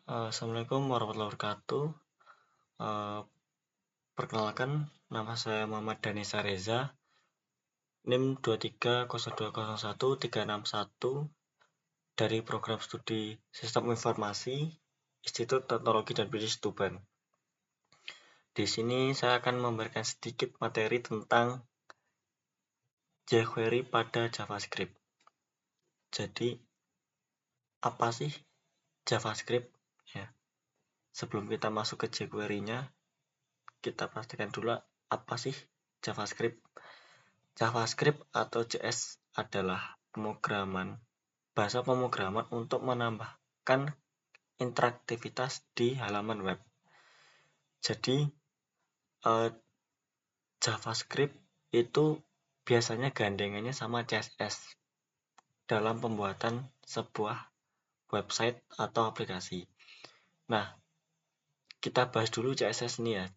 Assalamualaikum warahmatullahi wabarakatuh. Perkenalkan, nama saya Muhammad Danisa Reza, NIM 230201361 dari Program Studi Sistem Informasi Institut Teknologi dan Bisnis Tuban. Di sini saya akan memberikan sedikit materi tentang jQuery pada JavaScript. Jadi, apa sih JavaScript? Ya. Sebelum kita masuk ke jQuery-nya, kita pastikan dulu apa sih JavaScript. JavaScript atau JS adalah bahasa pemrograman untuk menambahkan interaktivitas di halaman web. Jadi JavaScript itu biasanya gandengannya sama CSS dalam pembuatan sebuah website atau aplikasi. Nah, kita bahas dulu CSS ini ya.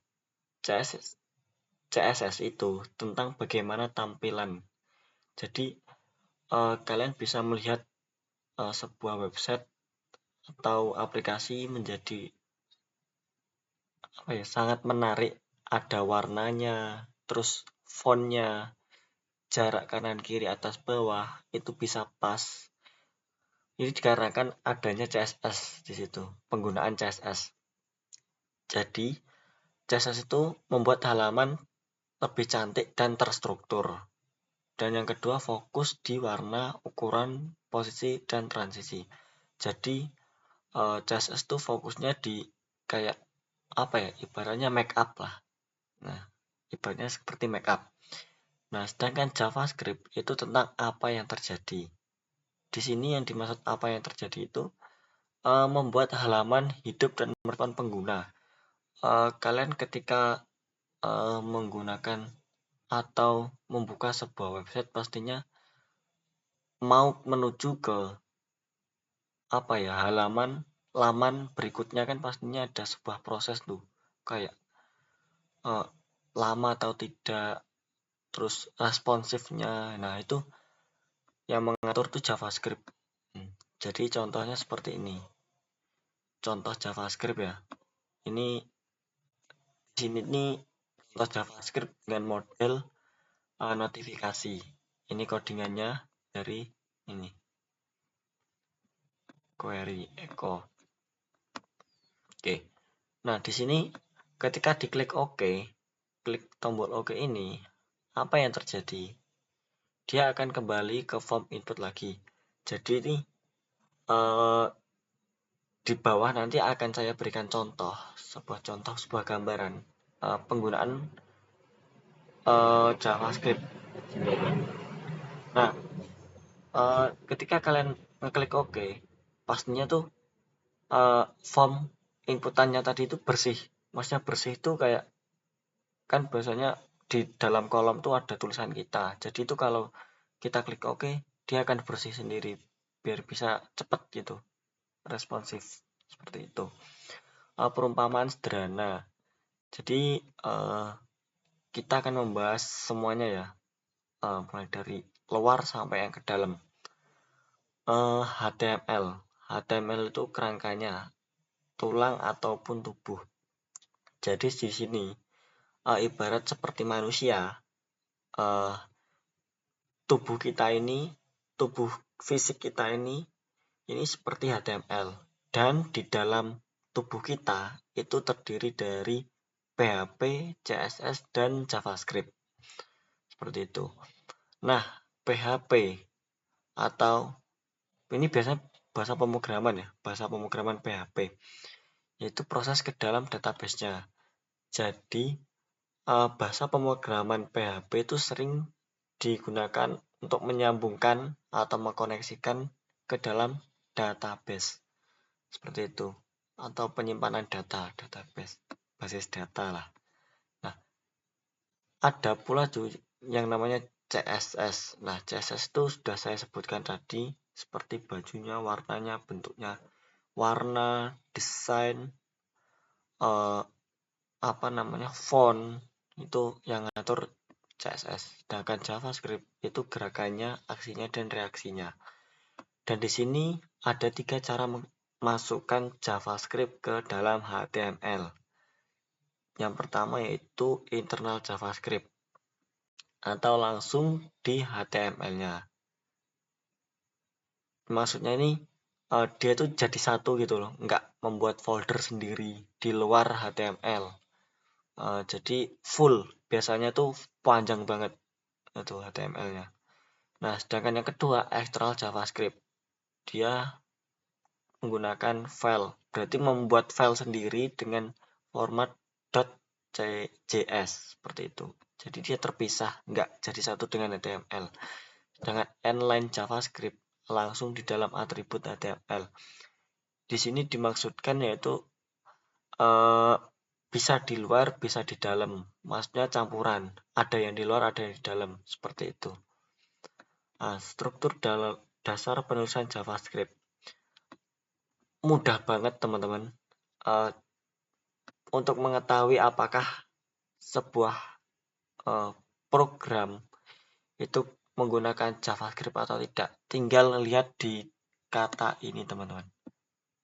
CSS itu tentang bagaimana tampilan. Jadi kalian bisa melihat sebuah website atau aplikasi menjadi sangat menarik. Ada warnanya, terus fontnya, jarak kanan kiri atas bawah itu bisa pas. Ini dikarenakan adanya CSS di situ, penggunaan CSS. Jadi CSS itu membuat halaman lebih cantik dan terstruktur. Dan yang kedua, fokus di warna, ukuran, posisi, dan transisi. Jadi CSS itu fokusnya di kayak ibaratnya make up lah. Nah, ibaratnya seperti make up. Nah, sedangkan JavaScript itu tentang apa yang terjadi. Di sini yang dimaksud apa yang terjadi itu membuat halaman hidup dan merespon pengguna. Kalian ketika menggunakan atau membuka sebuah website pastinya mau menuju ke laman berikutnya kan pastinya ada sebuah proses tuh kayak lama atau tidak, terus responsifnya. Nah, itu yang mengatur tuh JavaScript. Jadi contohnya seperti ini. Contoh JavaScript ya. Ini di sini nih contoh JavaScript dengan model notifikasi. Ini codingannya dari ini. Query echo. Oke. Nah, di sini ketika diklik OK, klik tombol OK ini, apa yang terjadi? Dia akan kembali ke form input lagi. Jadi ini di bawah nanti akan saya berikan sebuah gambaran penggunaan JavaScript. Nah, ketika kalian ngeklik OK, pastinya tuh form inputannya tadi itu bersih. Maksudnya bersih itu kayak kan biasanya di dalam kolom tuh ada tulisan kita. Jadi itu kalau kita klik OK, dia akan bersih sendiri biar bisa cepat gitu, responsif seperti itu. Perumpamaan sederhana. Jadi kita akan membahas semuanya ya, mulai dari luar sampai yang ke dalam. HTML itu kerangkanya, tulang ataupun tubuh. Jadi di sini ibarat seperti manusia, tubuh fisik kita ini seperti HTML, dan di dalam tubuh kita itu terdiri dari PHP, CSS, dan JavaScript. Seperti itu. Nah, PHP atau ini biasanya bahasa pemrograman PHP, yaitu proses ke dalam database-nya. Jadi, bahasa pemrograman PHP itu sering digunakan untuk menyambungkan atau mengkoneksikan ke dalam database. Seperti itu. Atau penyimpanan database, basis data lah. Nah, ada pula yang namanya CSS. Nah, CSS itu sudah saya sebutkan tadi, seperti bajunya, warnanya, bentuknya, warna, desain, font, itu yang ngatur CSS. Sedangkan JavaScript itu gerakannya, aksinya, dan reaksinya. Dan di sini ada 3 cara masukkan JavaScript ke dalam HTML. Yang pertama yaitu internal JavaScript atau langsung di HTML-nya. Maksudnya ini dia tuh jadi satu gitu loh, nggak membuat folder sendiri di luar HTML. Jadi full, biasanya tuh panjang banget itu HTML-nya. Nah, sedangkan yang kedua external JavaScript, dia menggunakan file, berarti membuat file sendiri dengan format .js seperti itu. Jadi dia terpisah, nggak jadi satu dengan HTML. Sedangkan inline JavaScript langsung di dalam atribut HTML. Di sini dimaksudkan yaitu bisa di luar, bisa di dalam. Maksudnya campuran. Ada yang di luar, ada yang di dalam. Seperti itu. Nah, struktur dalam dasar penulisan JavaScript. Mudah banget teman-teman. Untuk mengetahui apakah sebuah program itu menggunakan JavaScript atau tidak, tinggal lihat di kata ini teman-teman.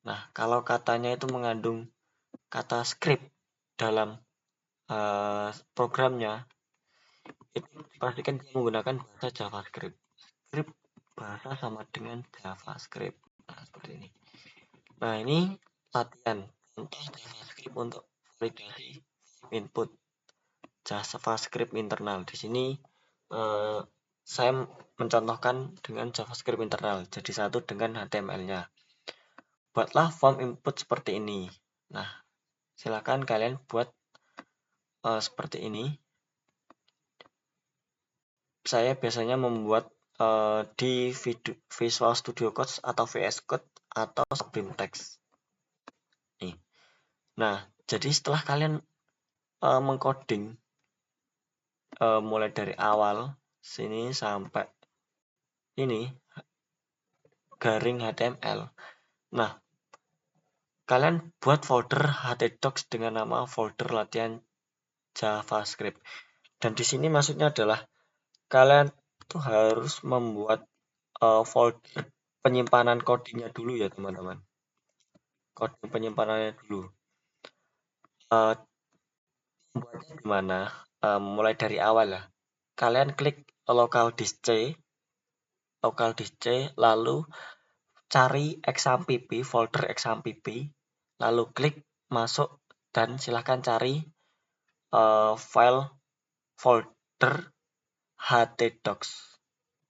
Nah, kalau katanya itu mengandung kata script dalam programnya, itu dipastikan menggunakan bahasa JavaScript. Script bahasa sama dengan JavaScript. Nah, seperti ini. Nah, ini latihan contoh JavaScript untuk validasi input JavaScript internal. Di sini saya mencontohkan dengan JavaScript internal, jadi satu dengan HTML-nya. Buatlah form input seperti ini. Nah, silakan kalian buat seperti ini. Saya biasanya membuat di Visual Studio Code atau VS Code atau Sublime Text. Nih. Nah, jadi setelah kalian mengcoding mulai dari awal sini sampai ini garing HTML. Nah, kalian buat folder htdocs dengan nama folder latihan JavaScript. Dan di sini maksudnya adalah kalian tuh harus membuat folder penyimpanan codingnya dulu ya teman-teman. Coding penyimpanannya dulu. Buatnya gimana? Mulai dari awal ya. Kalian klik local disk C, lalu cari exampp, folder exampp, lalu klik masuk dan silahkan cari file folder htdocs.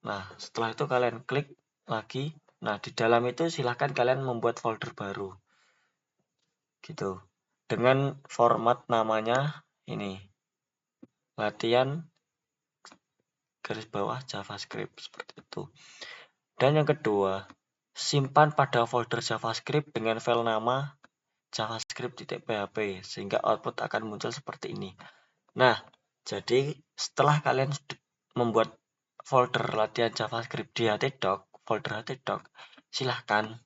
Nah, setelah itu kalian klik lagi. Nah, di dalam itu silahkan kalian membuat folder baru. Gitu. Dengan format namanya ini. Latihan garis bawah JavaScript seperti itu. Dan yang kedua, simpan pada folder JavaScript dengan file nama javascript.php sehingga output akan muncul seperti ini. Nah, jadi setelah kalian membuat folder latihan JavaScript di folder htdoc, silahkan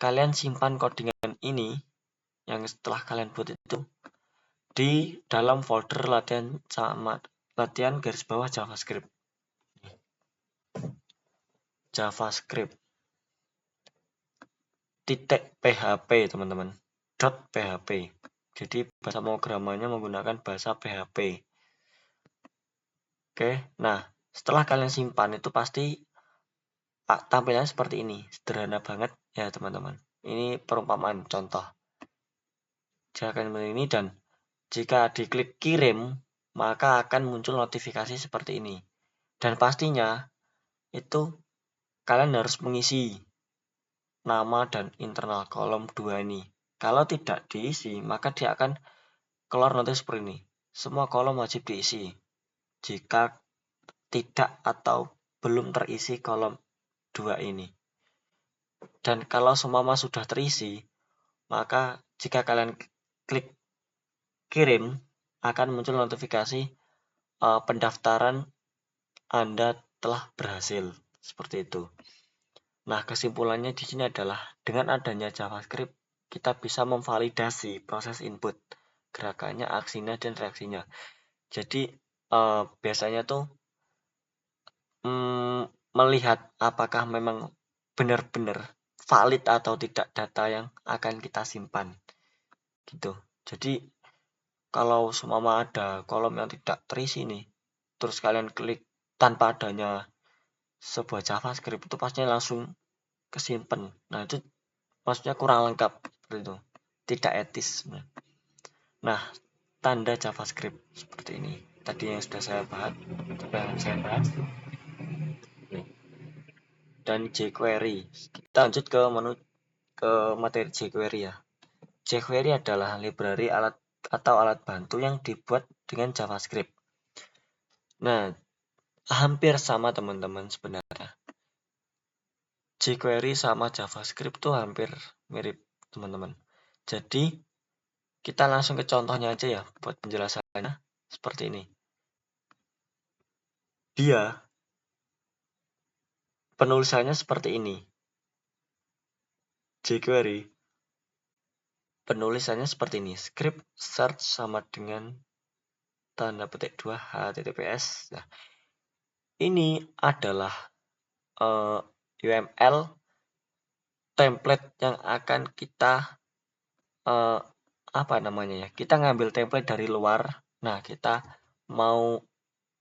kalian simpan codingan ini yang setelah kalian buat itu di dalam folder latihan garis bawah JavaScript. .php teman-teman. .php. Jadi bahasa pemrogramannya menggunakan bahasa PHP. Oke, nah setelah kalian simpan itu pasti tampilannya seperti ini. Sederhana banget ya teman-teman. Ini perumpamaan contoh. Jangan ini dan jika diklik kirim, maka akan muncul notifikasi seperti ini. Dan pastinya itu kalian harus mengisi nama dan internal kolom 2 ini. Kalau tidak diisi, maka dia akan keluar notifikasi seperti ini. Semua kolom wajib diisi. Jika tidak atau belum terisi kolom 2 ini. Dan kalau semua sudah terisi, maka jika kalian klik kirim, akan muncul notifikasi pendaftaran Anda telah berhasil. Seperti itu. Nah, kesimpulannya di sini adalah dengan adanya JavaScript, kita bisa memvalidasi proses input, gerakannya, aksinya, dan reaksinya. Jadi, biasanya tuh melihat apakah memang benar-benar valid atau tidak data yang akan kita simpan gitu. Jadi kalau seumpama ada kolom yang tidak terisi nih, terus kalian klik tanpa adanya sebuah JavaScript, itu pastinya langsung kesimpan. Nah, itu maksudnya kurang lengkap seperti itu, tidak etis. Nah, tanda JavaScript seperti ini tadi yang sudah saya bahas, dan jQuery. Kita lanjut ke materi jQuery ya. jQuery adalah library alat atau alat bantu yang dibuat dengan JavaScript. Nah, hampir sama teman-teman sebenarnya. jQuery sama JavaScript tuh hampir mirip teman-teman. Jadi kita langsung ke contohnya aja ya buat penjelasannya seperti ini. Dia penulisannya seperti ini. jQuery penulisannya seperti ini. Script search sama dengan tanda petik 2 HTTPS. Nah, ini adalah UML template yang akan kita apa namanya ya? Kita ngambil template dari luar. Nah, kita mau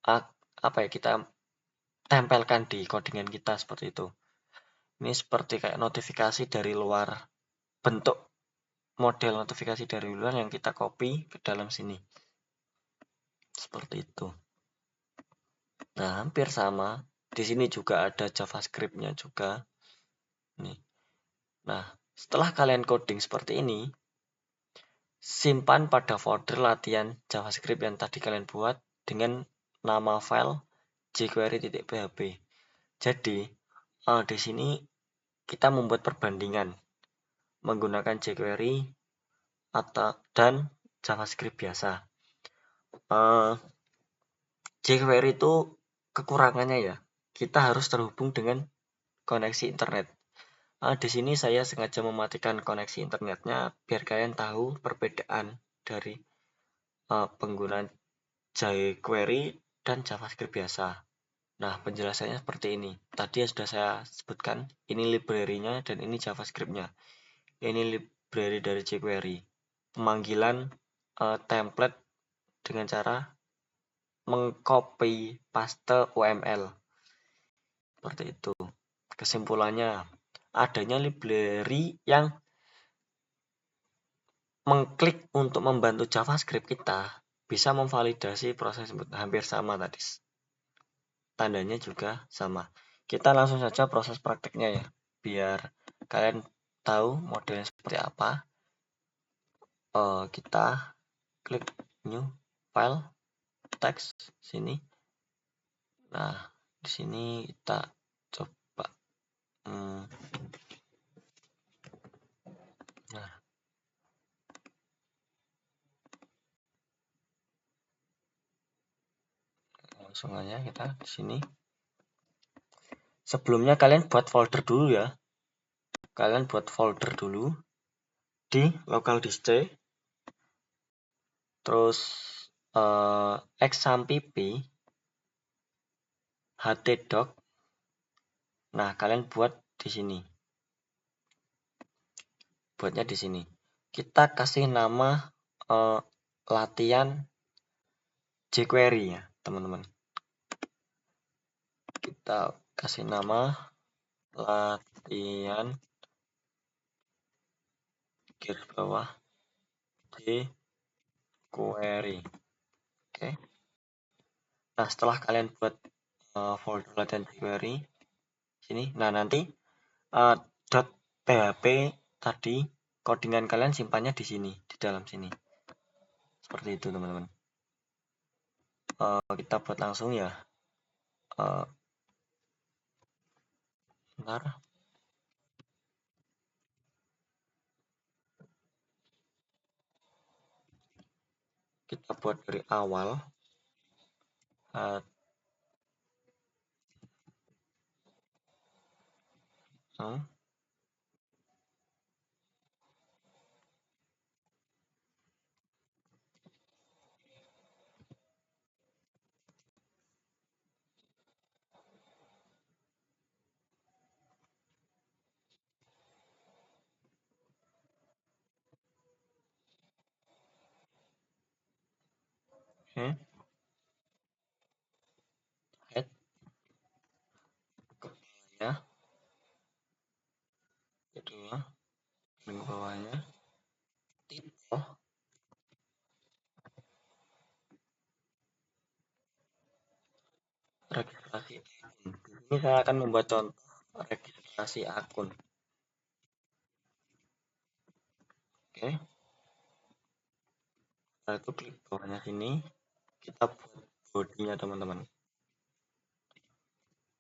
apa ya? Kita tempelkan di codingan kita seperti itu. Ini seperti kayak notifikasi dari luar, bentuk model notifikasi dari luar yang kita copy ke dalam sini. Seperti itu. Nah, hampir sama. Di sini juga ada JavaScript-nya juga. Nih. Nah, setelah kalian coding seperti ini, simpan pada folder latihan JavaScript yang tadi kalian buat dengan nama file jQuery.php. Jadi, di sini kita membuat perbandingan menggunakan jQuery dan JavaScript biasa. jQuery itu kekurangannya ya, kita harus terhubung dengan koneksi internet. Di sini saya sengaja mematikan koneksi internetnya biar kalian tahu perbedaan dari penggunaan jQuery dan JavaScript biasa. Nah, penjelasannya seperti ini. Tadi yang sudah saya sebutkan, ini library-nya dan ini JavaScript-nya. Ini library dari jQuery. Pemanggilan template dengan cara mengcopy paste UML. Seperti itu. Kesimpulannya, adanya library yang mengklik untuk membantu JavaScript kita bisa memvalidasi proses hampir sama tadi. Tandanya juga sama. Kita langsung saja proses prakteknya ya, biar kalian tahu modelnya seperti apa. Kita klik new file text sini. Nah, di sini kita coba. Nah, langsung aja kita di sini. Sebelumnya kalian buat folder dulu ya. Kalian buat folder dulu di local disk C, terus exampp htdoc. Nah, kalian buat di sini. Buatnya di sini. Kita kasih nama latihan jQuery ya, teman-teman. Kita kasih nama latihan garis bawah jQuery. Oke. Nah, setelah kalian buat folder latihan jQuery sini, nah nanti .php tadi codingan kalian simpannya di sini, di dalam sini. Seperti itu, teman-teman. Kita buat langsung ya. Bentar. Kita buat dari awal. Oke, head, kepalanya, kedua, dan ke bawahnya, tipe, registrasi akun. Ini saya akan membuat contoh registrasi akun. Oke, setelah itu klik bawahnya sini, kita buat bodinya teman-teman.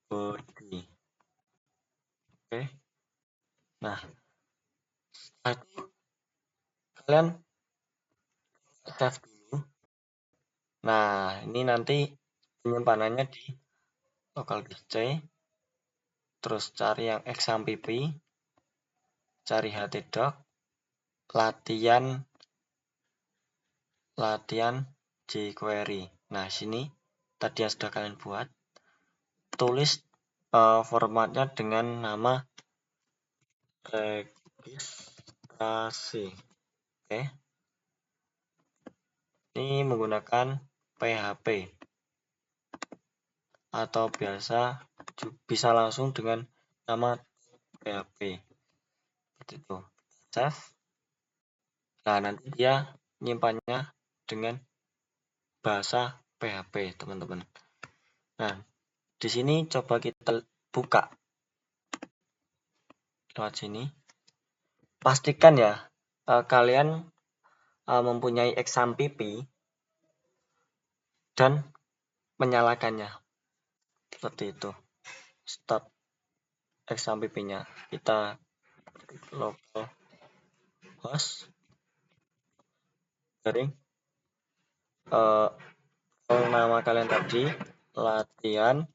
Body. Oke, nah setelah itu kalian save dulu. Nah, ini nanti penyimpanannya di local disk C, terus cari yang XAMPP, cari htdoc, latihan jQuery. Nah, sini tadi yang sudah kalian buat, tulis formatnya dengan nama registrasi. Oke, ini menggunakan PHP atau bisa langsung dengan nama PHP. Seperti itu. Save. Nah, nanti dia nyimpannya dengan bahasa PHP, teman-teman. Nah, di sini coba kita buka lewat sini. Pastikan ya kalian mempunyai XAMPP dan menyalakannya. Seperti itu. Start XAMPP-nya. Kita local host garing nama kalian tadi latihan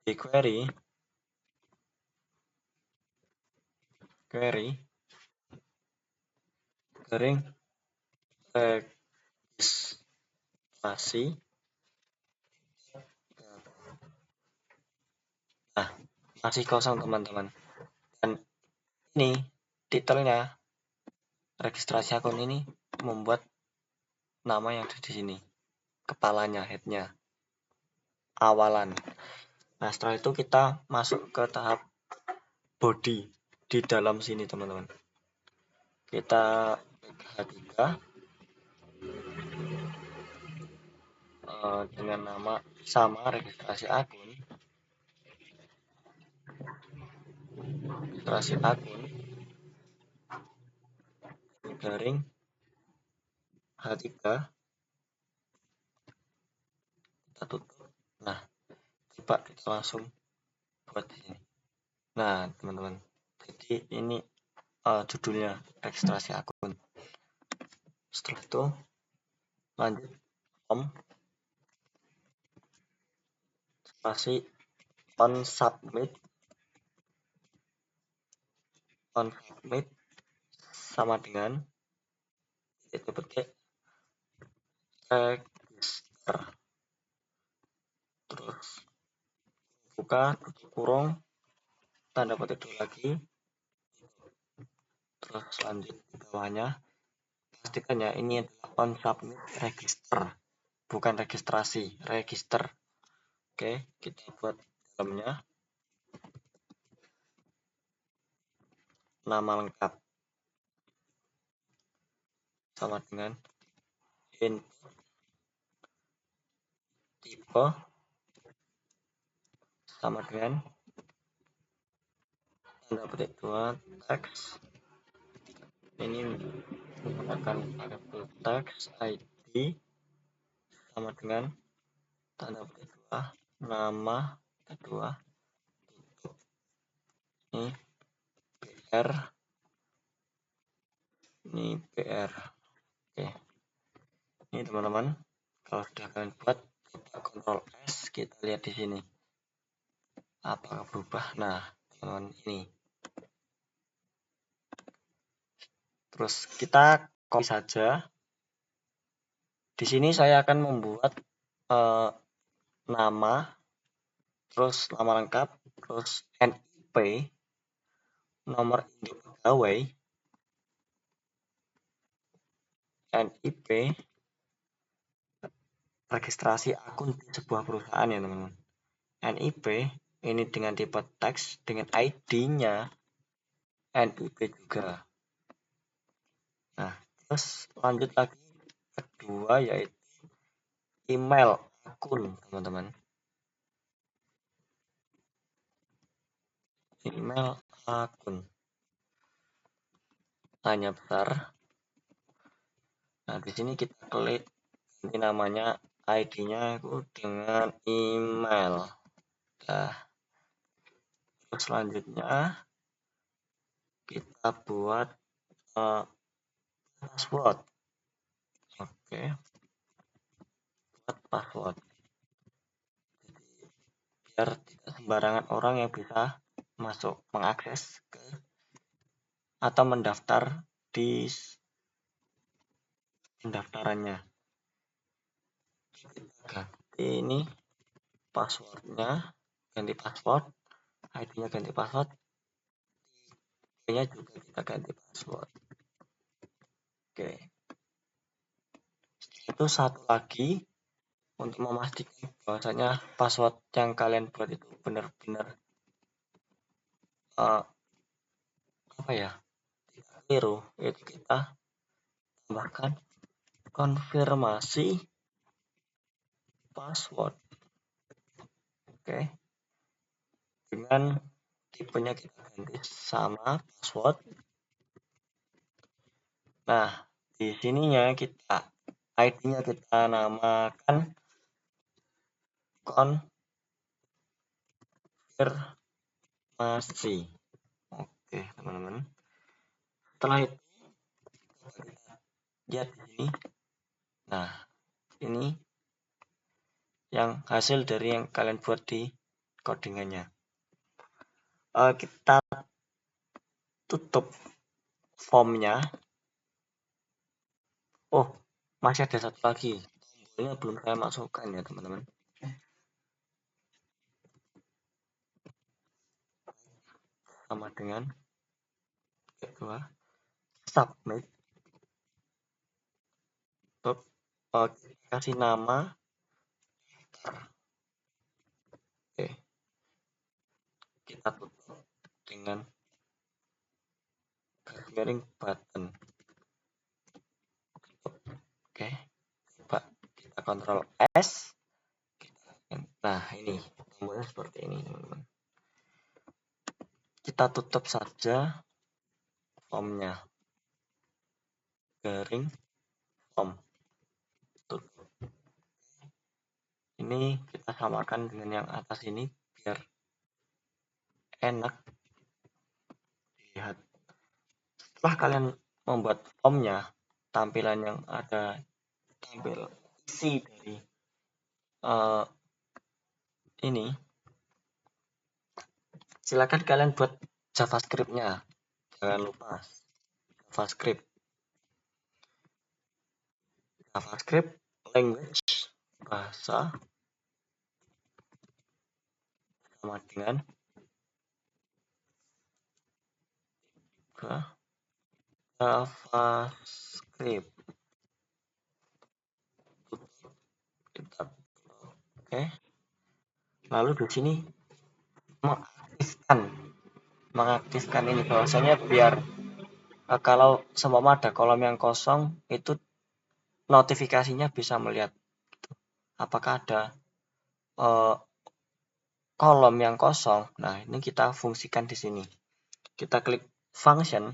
jQuery garing registrasi. Nah, masih kosong teman-teman. Dan ini titelnya registrasi akun ini membuat nama yang ada di sini, kepalanya, headnya, awalan. Nah, setelah itu kita masuk ke tahap body di dalam sini teman-teman. Kita H3 dengan nama sama registrasi akun garing H3, kita tutup. Nah, coba kita langsung buat di sini. Nah, teman-teman, jadi ini judulnya registrasi akun. Setelah itu lanjut home, spasi on submit sama dengan itu petik register, terus buka tutup kurung tanda petik dulu lagi, terus lanjut di bawahnya. Pastikan ya ini adalah on submit register, bukan registrasi, register. Oke, kita buat dalamnya nama lengkap sama dengan input, tipe sama dengan tanda petik 2 teks. Ini menggunakan variabel teks ID sama dengan tanda petik 2 nama kedua, ini BR, ini BR. Oke, ini teman-teman, kalau sudah kalian buat, coba Ctrl S, kita lihat di sini apakah berubah. Nah, teman-teman, ini terus kita copy saja. Di sini saya akan membuat nama, terus nama lengkap, terus NIP, nomor induk pegawai, NIP, registrasi akun di sebuah perusahaan ya teman-teman. NIP ini dengan tipe teks dengan ID-nya NIP juga. Nah, terus lanjut lagi kedua yaitu email akun teman-teman. Email akun hanya besar. Nah, di sini kita klik ganti namanya ID-nya itu dengan email. Nah, terus selanjutnya kita buat password. Oke, buat password. Biar tidak sembarangan orang yang bisa masuk mengakses ke atau mendaftar di pendaftarannya. Kita ganti ini passwordnya, ganti password, ID-nya ganti password, ID-nya juga kita ganti password. Oke. Itu satu lagi untuk memastikan bahwasanya password yang kalian buat itu benar-benar apa ya, keliru, yaitu kita tambahkan konfirmasi password. Oke, dengan tipenya kita ganti sama password. Nah, di sininya kita ID-nya kita namakan konfirmasi. Oke, teman-teman. Setelah itu lihat di sini. Nah, ini yang hasil dari yang kalian buat di codingannya. Kita tutup formnya. Oh, masih ada satu lagi. Tombolnya belum saya masukkan ya teman-teman. Sama dengan kedua submit. Kasih nama. Oke, kita tutup dengan garing button. Oke, coba kita kontrol S. Nah, ini tombolnya seperti ini teman-teman. Kita tutup saja formnya, garing form, tutup. Ini kita samakan dengan yang atas ini biar enak dilihat. Setelah kalian membuat formnya, tampilan yang ada tampil isi dari ini, silakan kalian buat JavaScript-nya. Jangan lupa JavaScript language bahasa sama dengan JavaScript. Oke. Lalu di sini mengaktifkan ini bahwasanya biar kalau seumpama ada kolom yang kosong itu notifikasinya bisa melihat apakah ada kolom yang kosong. Nah, ini kita fungsikan di sini. Kita klik function.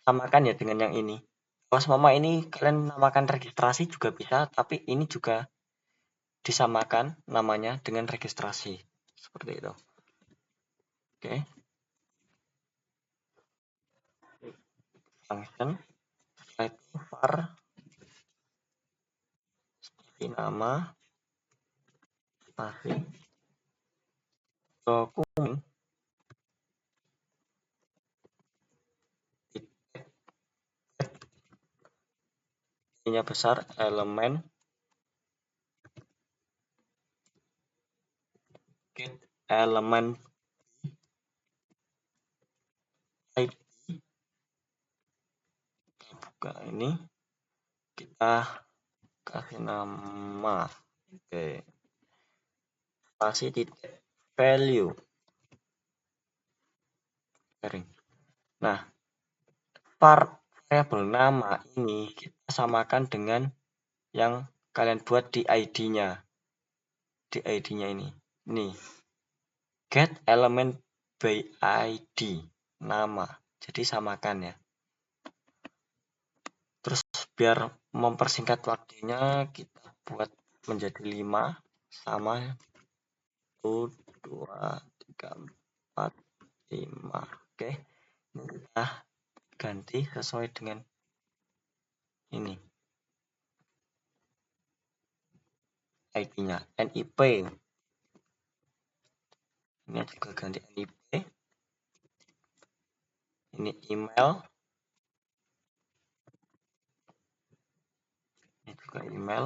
Samakan ya dengan yang ini. Kalau mama ini kalian namakan registrasi juga bisa, tapi ini juga disamakan namanya dengan registrasi. Seperti itu. Oke. Function. Setelah itu var seperti nama spasi dokumen nya besar elemen elemen ID, kita buka ini, kita kasih nama, oke, spasi titik value, garing. Nah, variabel nama ini kita samakan dengan yang kalian buat di ID-nya. Di ID-nya ini. Nih. Get element by ID. Nama. Jadi samakan ya. Terus biar mempersingkat waktunya kita buat menjadi 5 sama 1, 2, 3, 4, 5. Oke. Ini kita ganti sesuai dengan ini. ID-nya NIP. Ini juga ganti NIP. Ini email. Ini juga email.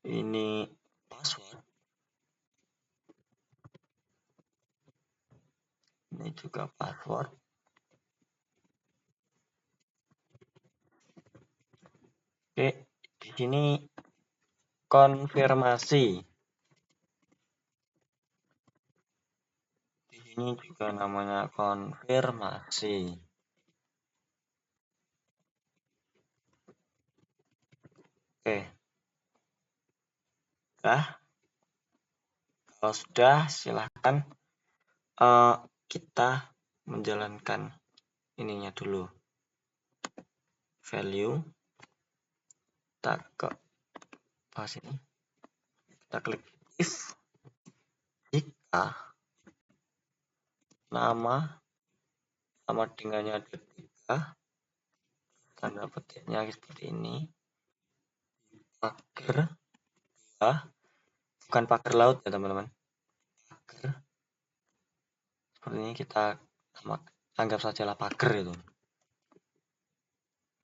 Ini password. Ini juga password. Oke, di sini konfirmasi. Di sini juga namanya konfirmasi. Oke. Nah, kalau sudah silahkan kita menjalankan ininya dulu. Value. Kita ke bahas ini. Kita klik if jika nama sama dengannya ada 3, tanda petiknya seperti ini, pagar, bukan pagar laut ya teman-teman, pagar seperti ini, kita anggap sajalah pagar itu.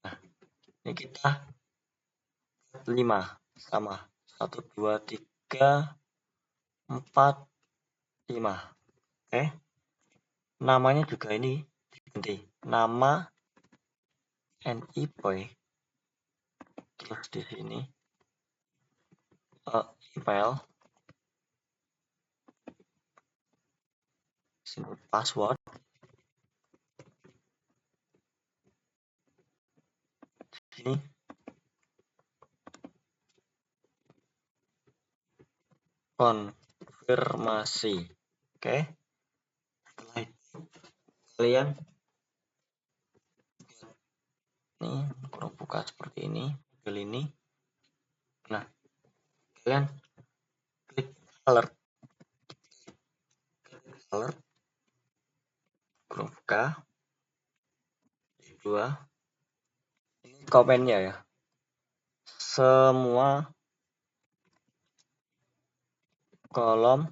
Nah, ini kita 5 sama 1, 2, 3, 4, 5. Oke, namanya juga ini diganti nama NIP, terus di sini email, sini password, sini konfirmasi. Oke, setelah itu kalian nih kurang buka seperti ini, model ini. Nah, kalian klik alert, kurang buka, dua, ini komennya ya, semua kolom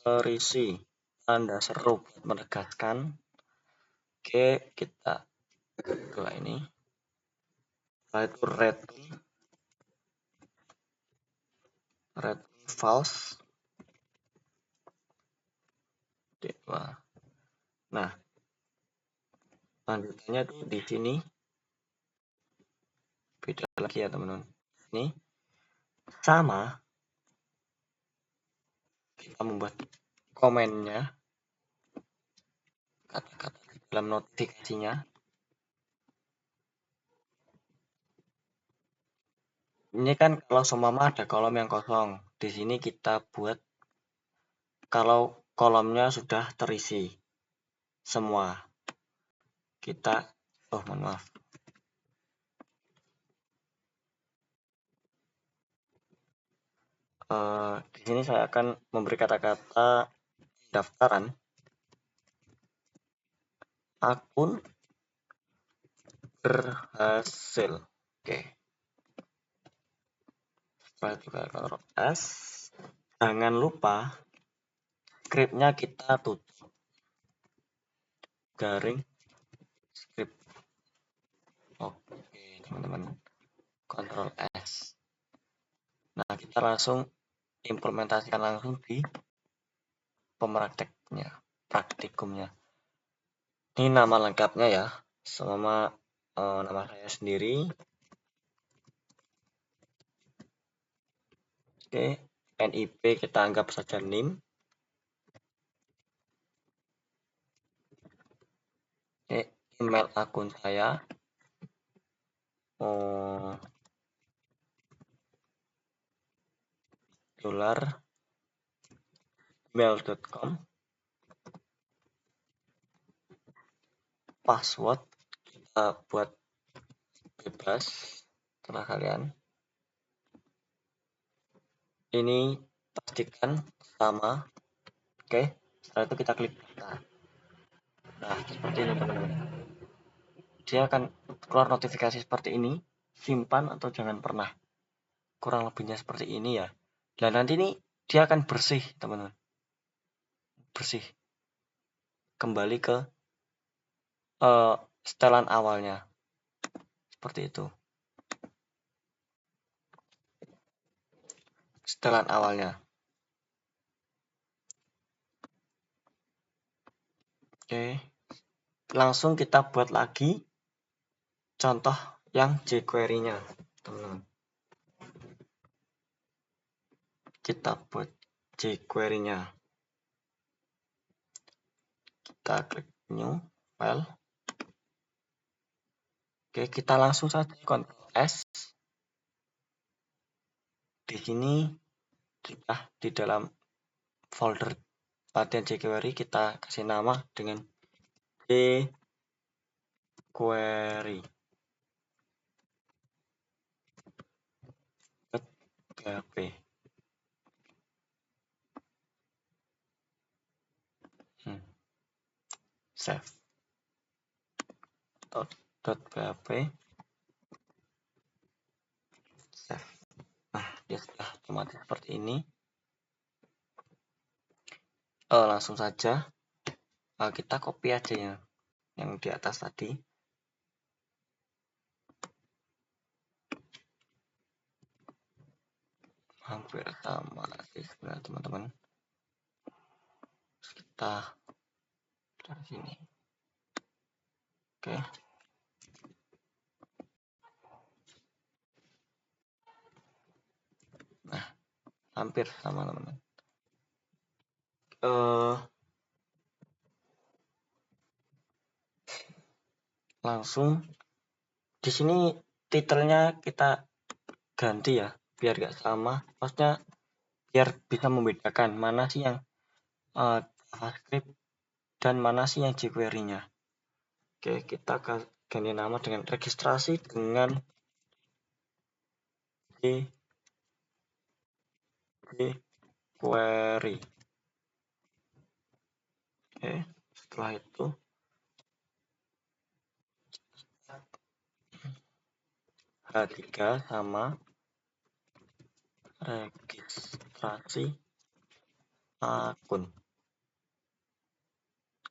terisi tanda seru menegaskan. Oke, kita ke ini, setelah itu return false. Nah, lanjutannya tuh di sini beda lagi ya teman-teman. Ini sama, kita membuat komennya, kata-kata di dalam notifikasinya. Ini kan kalau seumpama ada kolom yang kosong, di sini kita buat kalau kolomnya sudah terisi semua. Kita, mohon maaf. Di sini saya akan memberi kata-kata daftaran akun berhasil. Oke. Setelah itu Ctrl S. Jangan lupa scriptnya kita tutup. Garing script. Oke, teman-teman. Ctrl S. Nah, kita langsung implementasikan langsung di praktikumnya. Ini nama lengkapnya ya, sama nama saya sendiri. Oke, NIP kita anggap saja NIM. Oke, email akun saya. $mail.com. Password kita buat bebas terserah kalian. Ini pastikan sama. Oke, setelah itu kita klik data. Nah, seperti ini teman-teman. Dia akan keluar notifikasi seperti ini. Simpan atau jangan pernah. Kurang lebihnya seperti ini ya. Dan nanti ini dia akan bersih teman-teman. Bersih. Kembali ke setelan awalnya. Seperti itu. Setelan awalnya. Oke. Langsung kita buat lagi contoh yang jQuery-nya, teman-teman. Kita buat jQuery-nya. Kita klik new file. Oke, kita langsung saja Ctrl S. Di sini sudah di dalam folder latihan jQuery kita kasih nama dengan jQuery. PHP. Save. .php. Save. Nah, dia sudah otomatis seperti ini. Langsung saja kita copy aja ya yang di atas tadi. Hampir sama sih sebenarnya teman-teman. Kita dari sini. Oke. Nah, hampir sama teman-teman. Langsung di sini titelnya kita ganti ya biar gak sama, maksudnya biar bisa membedakan mana sih yang JavaScript dan mana sih yang jQuery-nya. Oke, kita ganti nama dengan registrasi dengan jQuery. Oke, setelah itu H3 sama registrasi akun.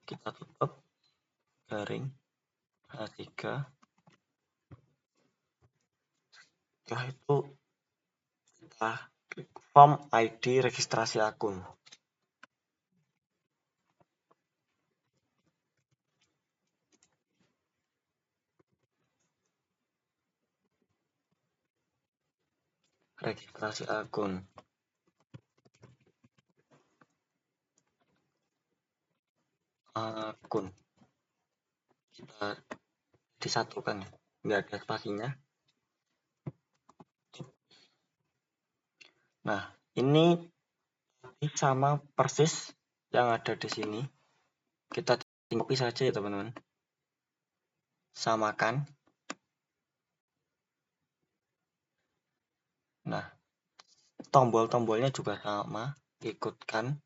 Kita tutup garing H3. Setelah itu kita klik form ID registrasi akun. Registrasi akun. Akun. Kita disatukan, nggak ada spasinya. Nah, ini sama persis yang ada di sini. Kita tinggal copy saja ya teman-teman. Samakan. Nah, tombol-tombolnya juga sama. Ikutkan.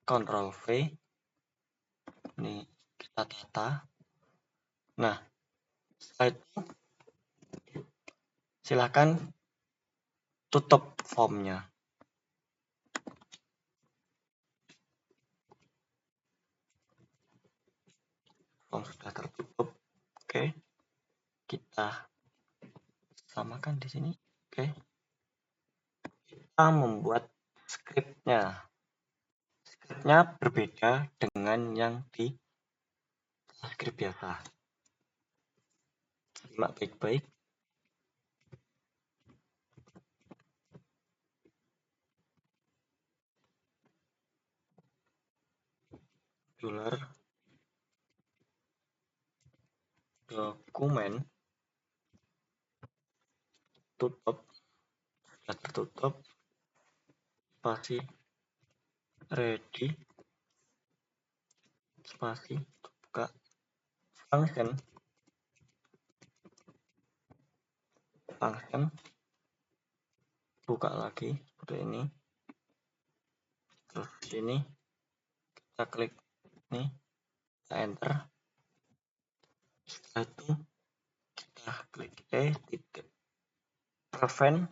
Ctrl V. Ini kita tata. Nah, setelah itu silakan tutup formnya. Form sudah tertutup. Oke. Kita samakan di sini. Oke. Oke, kita membuat skripnya. Skripnya berbeda dengan yang di skrip biasa. Simak baik-baik. Dokumen tutup, tertutup, spasi, ready, spasi, buka, function, buka lagi seperti ini. Terus di sini kita klik ini, kita enter. Setelah itu kita klik titik prevent,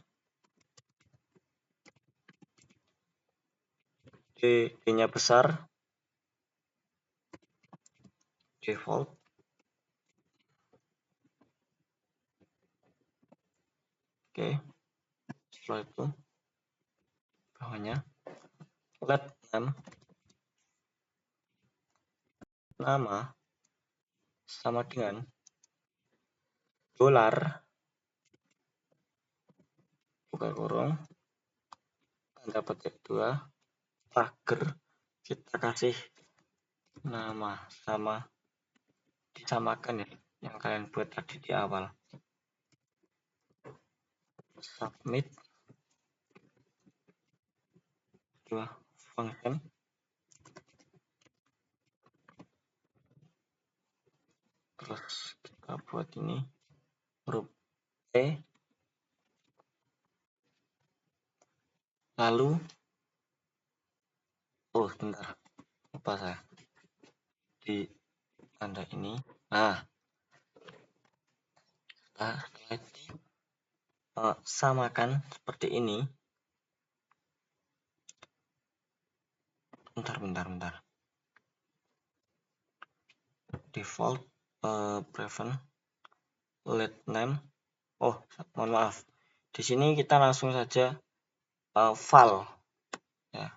D-nya besar, default, oke. Setelah itu bawahnya let name, nama sama dengan dolar, buka kurung, tanda petik 2, pagar, kita kasih nama sama, disamakan ya yang kalian buat tadi di awal. Submit, dua function, terus kita buat ini huruf E, lalu sebentar, lupa saya di tanda ini. Nah, setelah itu samakan seperti ini. Bentar. Default prevent let name. Mohon maaf. Di sini kita langsung saja file ya.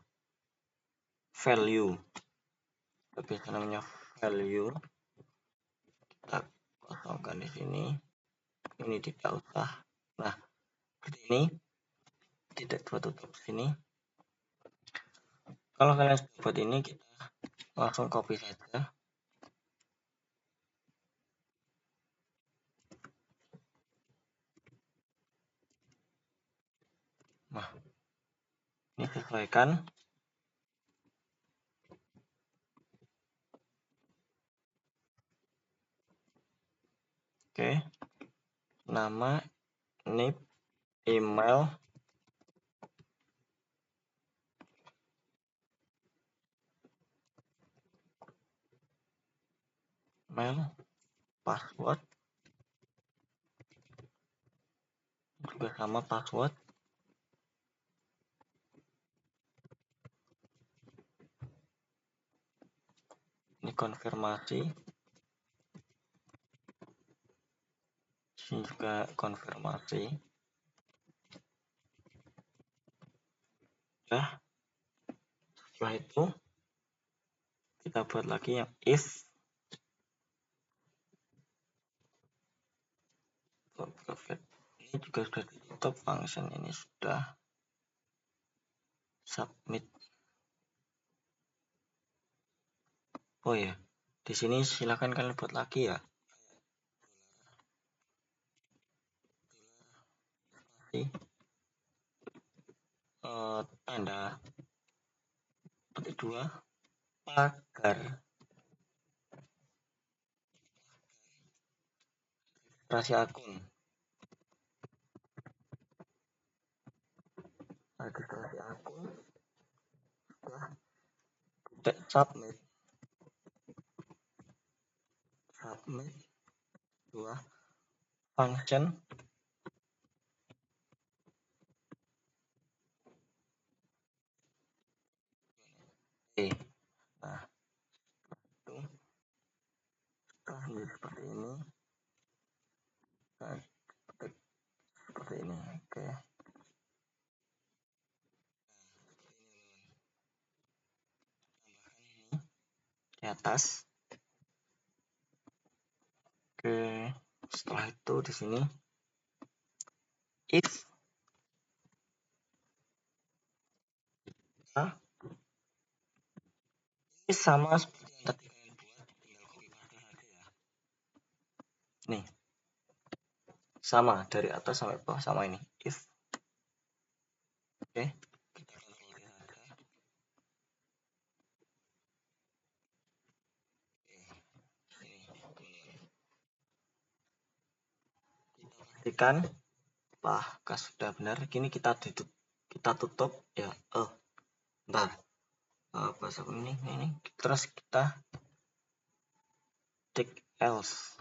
Value. Biasa namanya value. Kita kosongkan di sini. Ini tidak usah. Nah, seperti ini. Tidak tutup sini. Kalau kalian sudah buat ini, kita langsung copy saja. Nah, ini sesuaikan. Oke. Nama, NIP, email, password, juga sama password. Ini konfirmasi. Ini juga konfirmasi. Ya. Setelah itu kita buat lagi yang if. Ini juga sudah ditutup, function ini sudah. Submit. Oh ya, di sini silakan kalian buat lagi ya. Tanda petik 2, pagar, registrasi akun. Registrasi akun. Submit. Submit. 2, function. Nah, itu seperti ini. Nah, seperti ini. Oke. di atas. Oke, setelah itu di sini if nah, ini sama seperti yang tadi kalian buat, tinggal copy paste aja ya. Nih, sama dari atas sampai bawah sama ini if. Oke, kita kontrol D saja. Pastikan apakah sudah benar. Kini kita tutup ya. Bentar. Bahasa ini. Terus kita tick else.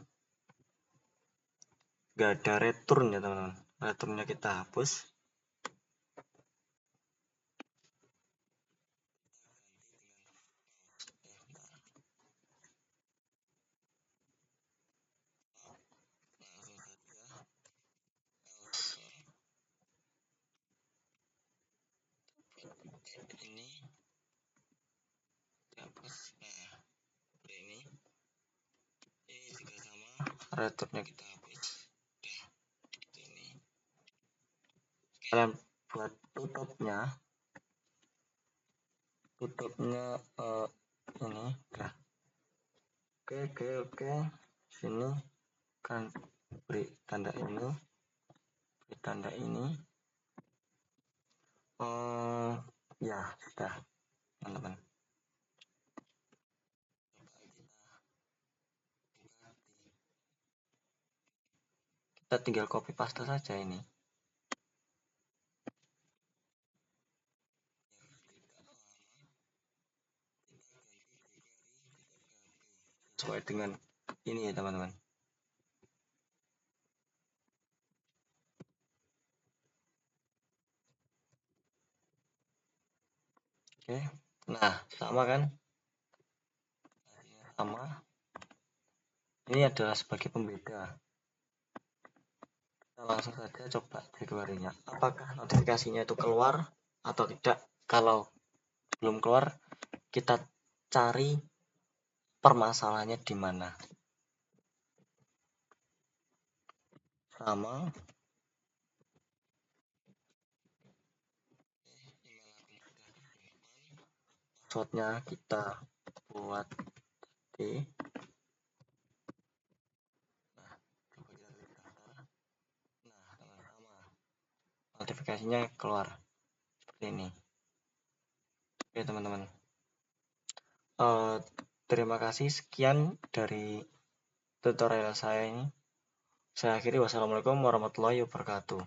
Gak ada return ya teman-teman. Returnnya kita hapus. Ini hapus. Nah, ini juga sama, returnnya kita hapus. Ini kalian buat tutupnya ini nah. Oke, sini kan beri tanda ini ya sudah teman-teman. Kita tinggal copy paste saja ini. Sesuai dengan ini ya teman-teman. Oke, nah sama kan? Sama. Ini adalah sebagai pembeda. Kita langsung saja coba jQuery-nya. Apakah notifikasinya itu keluar atau tidak? Kalau belum keluar, kita cari permasalahannya di mana. Sama. Passwordnya kita buat di notifikasinya keluar seperti ini. Oke teman-teman, terima kasih, sekian dari tutorial saya ini. Saya akhiri, wassalamualaikum warahmatullahi wabarakatuh.